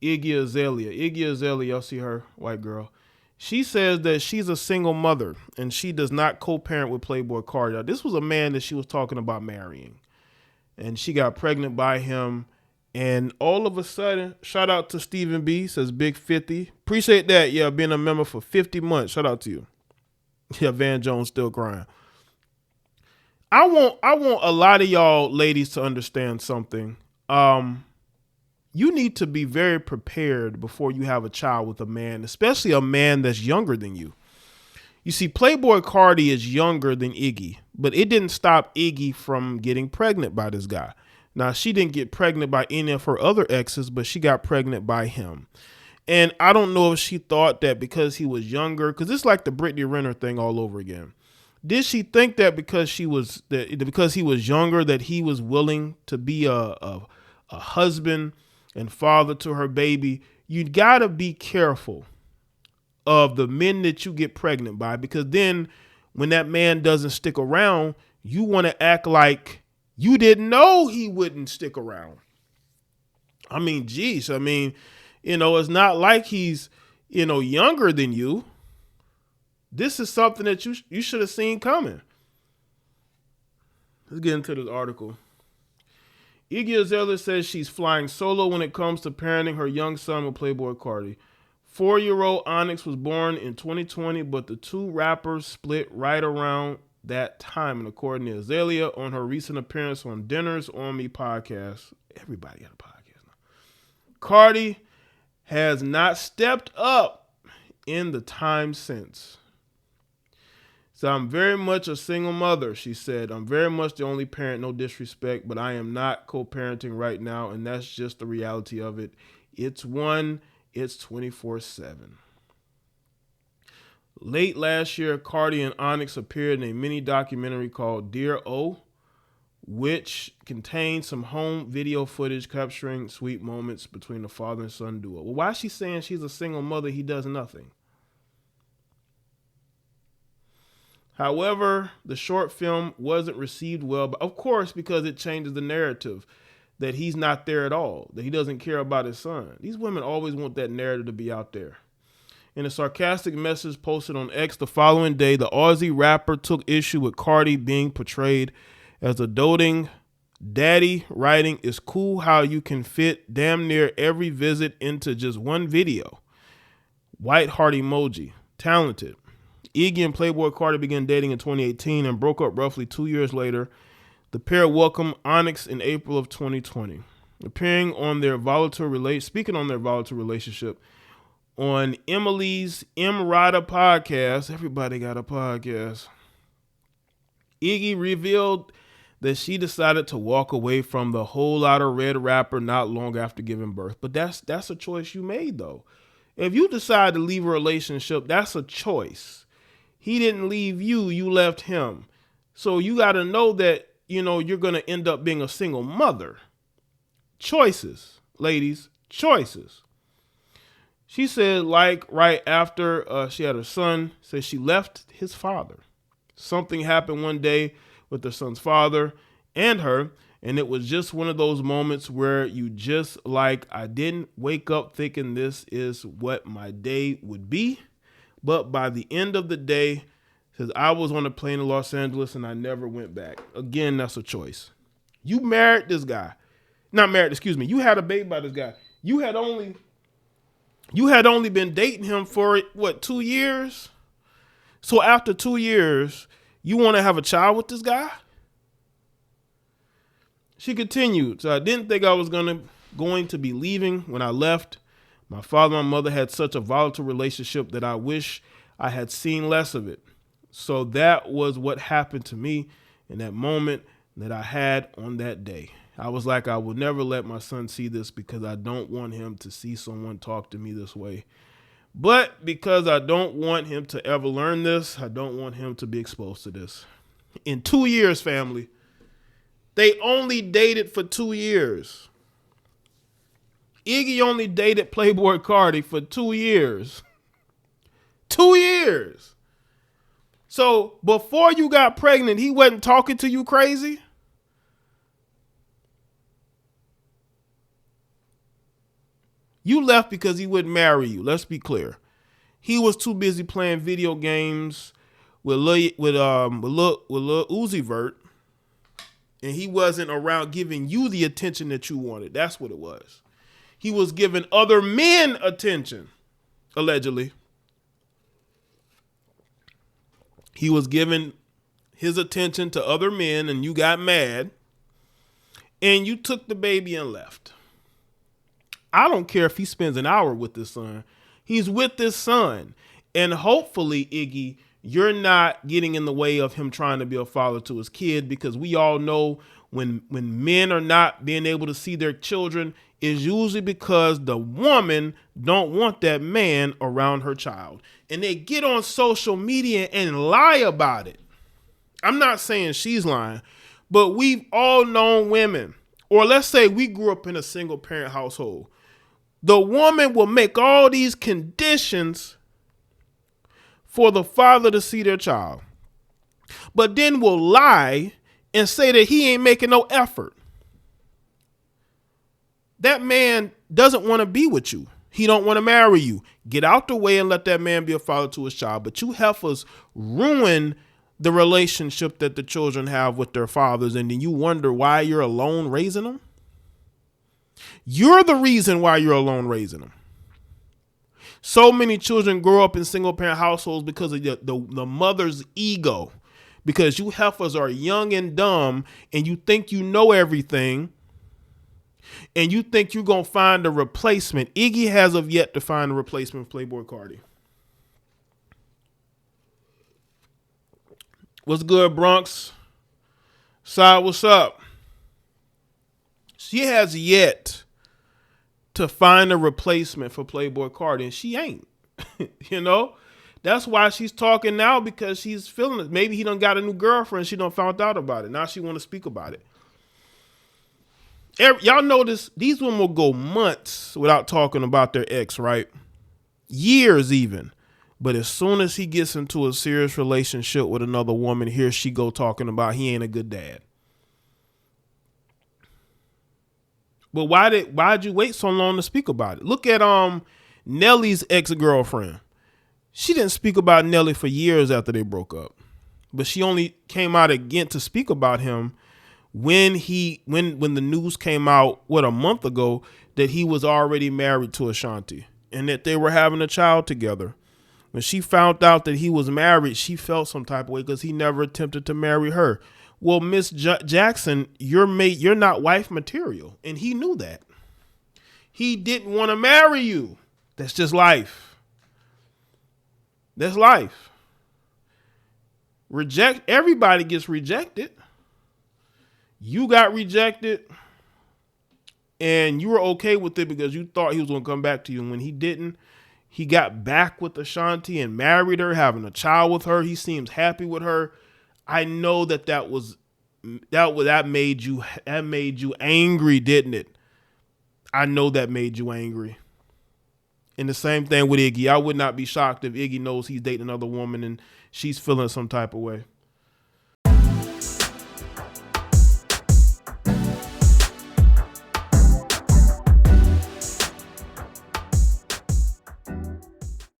Iggy Azalea. Iggy Azalea, y'all see her, white girl. She says that she's a single mother and she does not co-parent with Playboi Carti. Now, this was a man that she was talking about marrying. And she got pregnant by him. And all of a sudden, shout out to Stephen B, says Big 50. Appreciate that. Yeah, being a member for 50 months. Shout out to you. Yeah, Van Jones still crying. I want a lot of y'all ladies to understand something. You need to be very prepared before you have a child with a man, especially a man that's younger than you. You see, Playboi Carti is younger than Iggy, but it didn't stop Iggy from getting pregnant by this guy. Now, she didn't get pregnant by any of her other exes, but she got pregnant by him. And I don't know if she thought that because he was younger, because it's like the Brittany Renner thing all over again. Did she think that because he was younger that he was willing to be a husband and father to her baby? You gotta be careful of the men that you get pregnant by, because then when that man doesn't stick around, you want to act like you didn't know he wouldn't stick around. I mean, geez, it's not like he's, younger than you. This is something that you should have seen coming. Let's get into this article. Iggy Azalea says she's flying solo when it comes to parenting her young son with Playboi Carti. 4-year-old Onyx was born in 2020, but the two rappers split right around that time. And according to Azalea, on her recent appearance on Dinners on Me podcast, everybody got a podcast now, Carti has not stepped up in the time since. So I'm very much a single mother, she said. I'm very much the only parent, no disrespect, but I am not co-parenting right now, and that's just the reality of it. It's 24/7. Late last year, Carti and Onyx appeared in a mini documentary called Dear O, which contained some home video footage capturing sweet moments between the father and son duo. Well, why is she saying she's a single mother? He does nothing. However, the short film wasn't received well, but of course, because it changes the narrative that he's not there at all, that he doesn't care about his son. These women always want that narrative to be out there. In a sarcastic message posted on X the following day, the Aussie rapper took issue with Carti being portrayed as a doting daddy, writing, "It's cool how you can fit damn near every visit into just one video. White heart emoji. Talented." Iggy and Playboi Carti began dating in 2018 and broke up roughly 2 years later. The pair welcomed Onyx in April of 2020. Speaking on their volatile relationship on Emily's Emrata podcast, everybody got a podcast, Iggy revealed that she decided to walk away from the whole lotta red rapper not long after giving birth. But that's a choice you made, though. If you decide to leave a relationship, that's a choice. He didn't leave you, you left him. So you got to know that, you're going to end up being a single mother. Choices, ladies, choices. She said, right after she had her son, said she left his father. Something happened one day with her son's father and her, and it was just one of those moments where you just I didn't wake up thinking this is what my day would be. But by the end of the day, says I was on a plane to Los Angeles and I never went back. Again, that's a choice. You married this guy. Not married, excuse me. You had a baby by this guy. You had only been dating him for 2 years? So after 2 years, you want to have a child with this guy? She continued. So I didn't think I was going to be leaving when I left. My father and my mother had such a volatile relationship that I wish I had seen less of it. So that was what happened to me in that moment that I had on that day. I was like, I will never let my son see this because I don't want him to see someone talk to me this way. But because I don't want him to ever learn this, I don't want him to be exposed to this. In 2 years, family, they only dated for 2 years. Iggy only dated Playboi Carti for 2 years. 2 years. So before you got pregnant, he wasn't talking to you crazy? You left because he wouldn't marry you. Let's be clear. He was too busy playing video games with Lil Uzi Vert, and he wasn't around giving you the attention that you wanted. That's what it was. He was giving other men attention, allegedly. He was giving his attention to other men, and you got mad, and you took the baby and left. I don't care if he spends an hour with this son. He's with this son. And hopefully, Iggy, you're not getting in the way of him trying to be a father to his kid, because we all know when men are not being able to see their children is usually because the woman don't want that man around her child. And they get on social media and lie about it. I'm not saying she's lying, but we've all known women, or let's say we grew up in a single parent household. The woman will make all these conditions for the father to see their child, but then will lie and say that he ain't making no effort. That man doesn't want to be with you. He don't want to marry you. Get out the way and let that man be a father to his child. But you heifers ruin the relationship that the children have with their fathers, and then you wonder why you're alone raising them. You're the reason why you're alone raising them. So many children grow up in single parent households because of the mother's ego, because you heifers are young and dumb and you think you know everything and you think you're going to find a replacement. Iggy has of yet to find a replacement for Playboi Carti. What's good, Bronx? Side, what's up? She has yet to find a replacement for Playboi Carti, and she ain't. You know? That's why she's talking now, because she's feeling it. Maybe he done got a new girlfriend. She done found out about it. Now she want to speak about it. Y'all notice these women will go months without talking about their ex, right? Years even. But as soon as he gets into a serious relationship with another woman, here she go talking about he ain't a good dad. But why'd you wait so long to speak about it? Look at Nelly's ex-girlfriend. She didn't speak about Nelly for years after they broke up. But she only came out again to speak about him when the news came out, a month ago, that he was already married to Ashanti and that they were having a child together. When she found out that he was married, she felt some type of way because he never attempted to marry her. Well, Miss Jackson, you're not wife material. And he knew that. He didn't want to marry you. That's just life. That's life. Everybody gets rejected. You got rejected and you were okay with it because you thought he was going to come back to you. And when he didn't, he got back with Ashanti and married her, having a child with her. He seems happy with her. I know that made you angry, didn't it? I know that made you angry. And the same thing with Iggy. I would not be shocked if Iggy knows he's dating another woman and she's feeling some type of way.